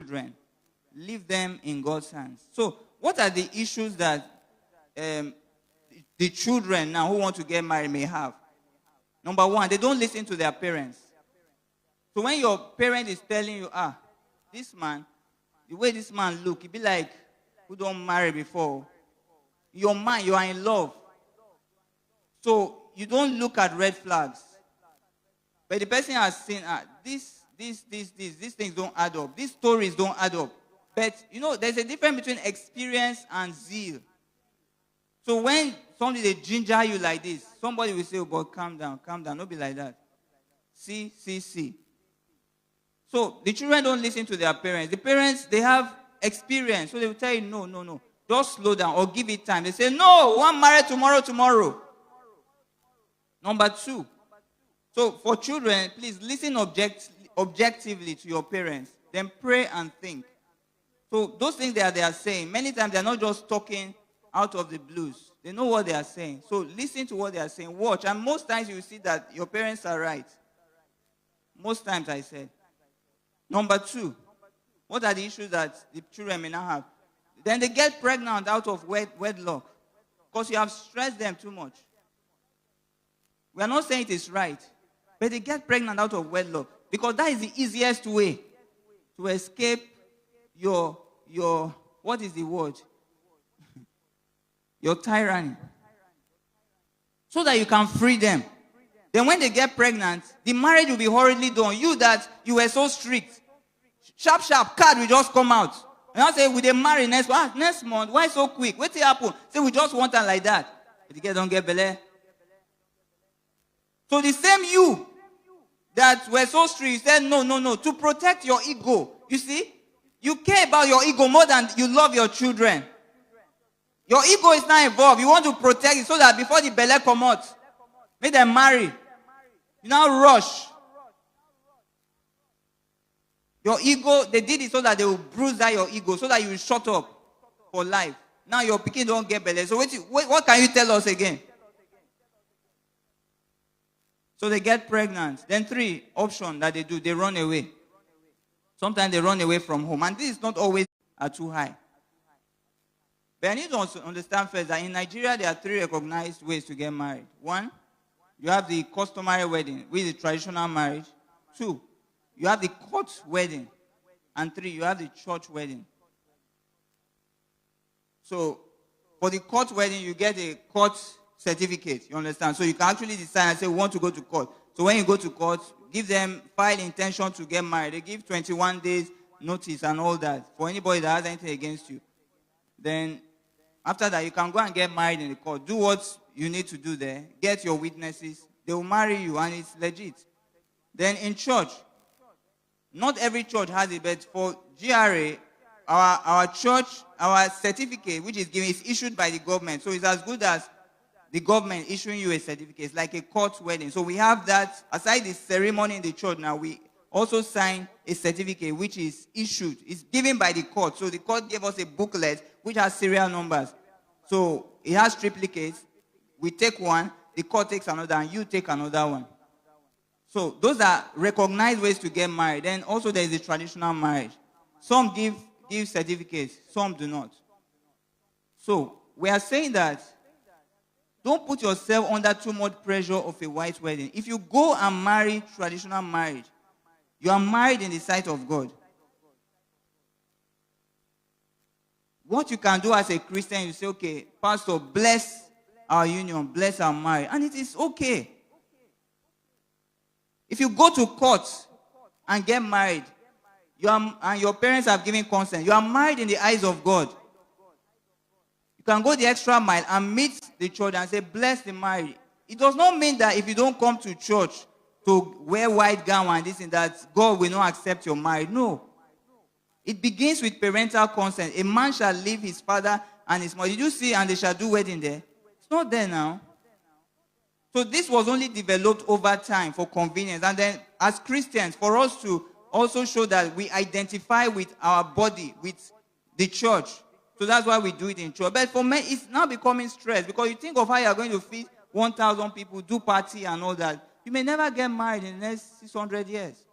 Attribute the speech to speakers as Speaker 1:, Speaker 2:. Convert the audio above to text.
Speaker 1: children. Leave them in God's hands. So, what are the issues that the children now who want to get married may have? Number one, they don't listen to their parents. So when your parent is telling you, this man, the way this man look, it be like who don't marry before. Your mind, you are in love. So you don't look at red flags. But the person has seen, these things don't add up. These stories don't add up. But, there's a difference between experience and zeal. So when somebody, they ginger you like this, somebody will say, oh, but calm down. Don't be like that. See. So the children don't listen to their parents. The parents, they have experience. So they will tell you, no. Just slow down or give it time. They say, no, one married tomorrow. Number two. So for children, please listen objectively to your parents. Then pray and think. So those things that they are saying, many times they are not just talking out of the blues. They know what they are saying. So listen to what they are saying. Watch. And most times you will see that your parents are right. Most times I said. Number two, what are the issues that the children may not have? Then they get pregnant out of wedlock because you have stressed them too much. We are not saying it is right, but they get pregnant out of wedlock because that is the easiest way to escape your what is the word? Your tyranny. So that you can free them. Then when they get pregnant, the marriage will be hurriedly done. You were so strict. Sharp, card will just come out. And I say, will they marry next month? Why so quick? What's it happen? Say, we just want her like that. But the girl don't get belay. So the same you that were so strict, you said, no. To protect your ego. You see? You care about your ego more than you love your children. Your ego is not involved. You want to protect it so that before the belly come out, make them marry. You now rush. Your ego, they did it so that they will bruise out your ego, so that you will shut up for life. Now your pikin don't get belly. So what can you tell us again? So they get pregnant. Then 3 options that they do, they run away. Sometimes they run away from home. And this is not always too high. But I need to understand first that in Nigeria, there are 3 recognized ways to get married. 1, you have the customary wedding, which is traditional marriage. 2, you have the court wedding. And 3, you have the church wedding. So, for the court wedding, you get a court certificate. You understand? So, you can actually decide and say, we want to go to court. So, when you go to court, give them file intention to get married. They give 21 days notice and all that for anybody that has anything against you. Then, after that, you can go and get married in the court. Do what you need to do there. Get your witnesses. They will marry you, and it's legit. Then in church, not every church has it, but for GRA, our church, our certificate, which is given, is issued by the government. So it's as good as the government issuing you a certificate. It's like a court wedding. So we have that. Aside the ceremony in the church now, we also sign a certificate which is issued. It's given by the court. So the court gave us a booklet which has serial numbers. So it has triplicates. We take one, the court takes another, and you take another one. So those are recognized ways to get married. Then also there is the traditional marriage. Some give certificates, some do not. So we are saying that don't put yourself under too much pressure of a white wedding. If you go and marry traditional marriage, you are married in the sight of God. What you can do as a Christian, you say, okay, Pastor, bless our union, bless our marriage. And it is okay. If you go to court and get married, and your parents have given consent, you are married in the eyes of God. You can go the extra mile and meet the church and say, bless the marriage. It does not mean that if you don't come to church to wear white gown and this and that, God will not accept your marriage. No. It begins with parental consent. A man shall leave his father and his mother. Did you see, and they shall do wedding there? It's not there now. So this was only developed over time for convenience. And then as Christians, for us to also show that we identify with our body, with the church. So that's why we do it in church. But for me, it's now becoming stress because you think of how you're going to feed 1,000 people, do party and all that. You may never get married in the next 600 years.